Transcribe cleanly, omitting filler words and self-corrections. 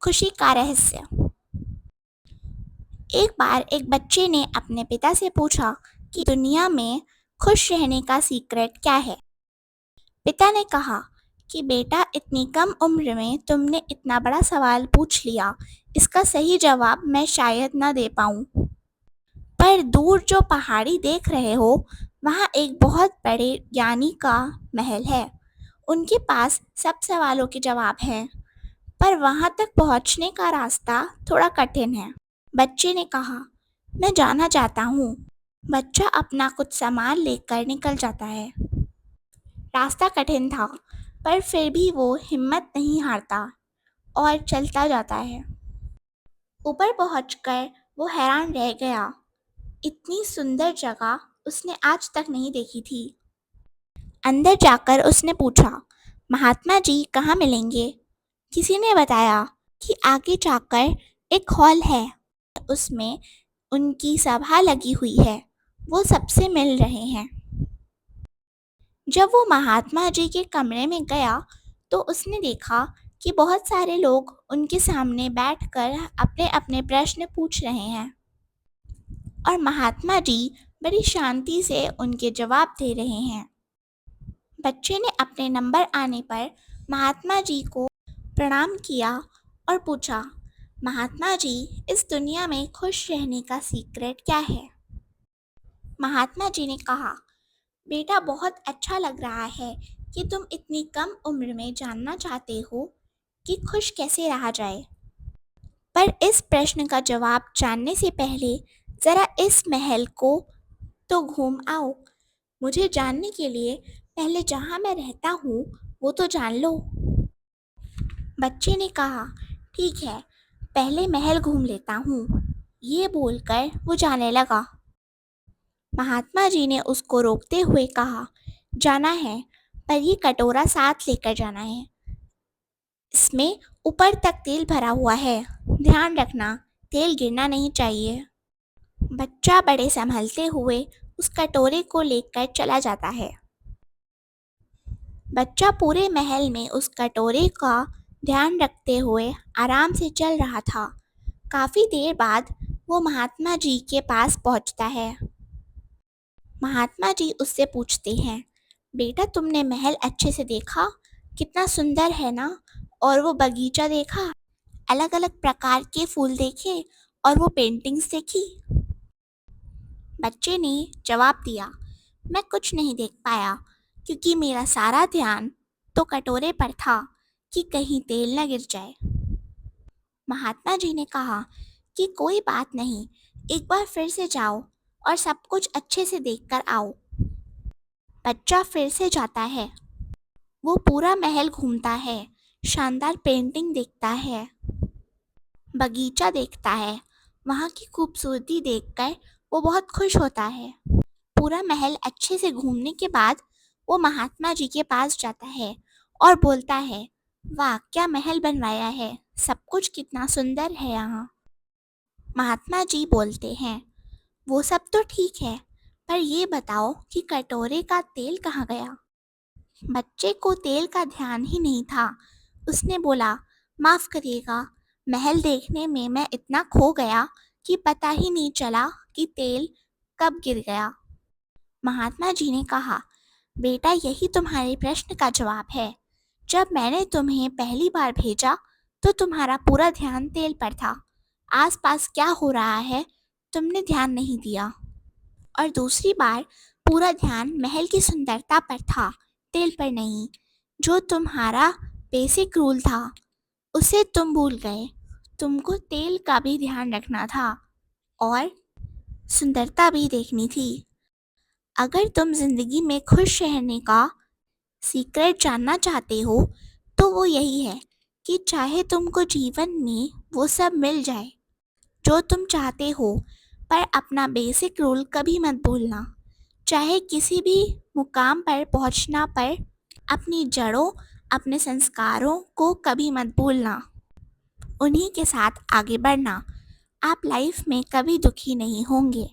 खुशी का रहस्य। एक बार एक बच्चे ने अपने पिता से पूछा कि दुनिया में खुश रहने का सीक्रेट क्या है। पिता ने कहा कि बेटा, इतनी कम उम्र में तुमने इतना बड़ा सवाल पूछ लिया। इसका सही जवाब मैं शायद न दे पाऊं, पर दूर जो पहाड़ी देख रहे हो, वहाँ एक बहुत बड़े ज्ञानी का महल है। उनके पास सब सवालों के जवाब हैं, पर वहाँ तक पहुँचने का रास्ता थोड़ा कठिन है। बच्चे ने कहा, मैं जाना चाहता हूँ। बच्चा अपना कुछ सामान लेकर निकल जाता है। रास्ता कठिन था, पर फिर भी वो हिम्मत नहीं हारता और चलता जाता है। ऊपर पहुंचकर वो हैरान रह गया। इतनी सुंदर जगह उसने आज तक नहीं देखी थी। अंदर जाकर उसने पूछा, महात्मा जी कहाँ मिलेंगे? किसी ने बताया कि आगे जाकर एक हॉल है, उसमें उनकी सभा लगी हुई है, वो सबसे मिल रहे हैं। जब वो महात्मा जी के कमरे में गया तो उसने देखा कि बहुत सारे लोग उनके सामने बैठकर अपने अपने प्रश्न पूछ रहे हैं और महात्मा जी बड़ी शांति से उनके जवाब दे रहे हैं। बच्चे ने अपने नंबर आने पर महात्मा जी को प्रणाम किया और पूछा, महात्मा जी, इस दुनिया में खुश रहने का सीक्रेट क्या है? महात्मा जी ने कहा, बेटा, बहुत अच्छा लग रहा है कि तुम इतनी कम उम्र में जानना चाहते हो कि खुश कैसे रहा जाए। पर इस प्रश्न का जवाब जानने से पहले ज़रा इस महल को तो घूम आओ। मुझे जानने के लिए पहले जहाँ मैं रहता हूँ वो तो जान लो। बच्चे ने कहा, ठीक है, पहले महल घूम लेता हूँ। ये बोलकर वो जाने लगा। महात्मा जी ने उसको रोकते हुए कहा, जाना है, पर ये कटोरा साथ लेकर जाना है। इसमें ऊपर तक तेल भरा हुआ है, ध्यान रखना तेल गिरना नहीं चाहिए। बच्चा बड़े संभलते हुए उस कटोरे को लेकर चला जाता है। बच्चा पूरे महल में उस कटोरे का ध्यान रखते हुए आराम से चल रहा था। काफ़ी देर बाद वो महात्मा जी के पास पहुंचता है। महात्मा जी उससे पूछते हैं, बेटा, तुमने महल अच्छे से देखा? कितना सुंदर है ना? और वो बगीचा देखा? अलग अलग प्रकार के फूल देखे और वो पेंटिंग्स देखी? बच्चे ने जवाब दिया, मैं कुछ नहीं देख पाया क्योंकि मेरा सारा ध्यान तो कटोरे पर था कि कहीं तेल न गिर जाए। महात्मा जी ने कहा कि कोई बात नहीं, एक बार फिर से जाओ और सब कुछ अच्छे से देखकर आओ। बच्चा फिर से जाता है। वो पूरा महल घूमता है, शानदार पेंटिंग देखता है, बगीचा देखता है। वहाँ की खूबसूरती देखकर वो बहुत खुश होता है। पूरा महल अच्छे से घूमने के बाद वो महात्मा जी के पास जाता है और बोलता है, वाह, क्या महल बनवाया है, सब कुछ कितना सुंदर है यहाँ। महात्मा जी बोलते हैं, वो सब तो ठीक है, पर ये बताओ कि कटोरे का तेल कहाँ गया? बच्चे को तेल का ध्यान ही नहीं था। उसने बोला, माफ़ करिएगा, महल देखने में मैं इतना खो गया कि पता ही नहीं चला कि तेल कब गिर गया। महात्मा जी ने कहा, बेटा, यही तुम्हारे प्रश्न का जवाब है। जब मैंने तुम्हें पहली बार भेजा तो तुम्हारा पूरा ध्यान तेल पर था। आसपास क्या हो रहा है तुमने ध्यान नहीं दिया। और दूसरी बार पूरा ध्यान महल की सुंदरता पर था, तेल पर नहीं। जो तुम्हारा बेसिक रूल था उसे तुम भूल गए। तुमको तेल का भी ध्यान रखना था और सुंदरता भी देखनी थी। अगर तुम जिंदगी में खुश रहने का सीक्रेट जानना चाहते हो तो वो यही है कि चाहे तुमको जीवन में वो सब मिल जाए जो तुम चाहते हो, पर अपना बेसिक रूल कभी मत भूलना। चाहे किसी भी मुकाम पर पहुंचना पर अपनी जड़ों, अपने संस्कारों को कभी मत भूलना। उन्हीं के साथ आगे बढ़ना। आप लाइफ में कभी दुखी नहीं होंगे।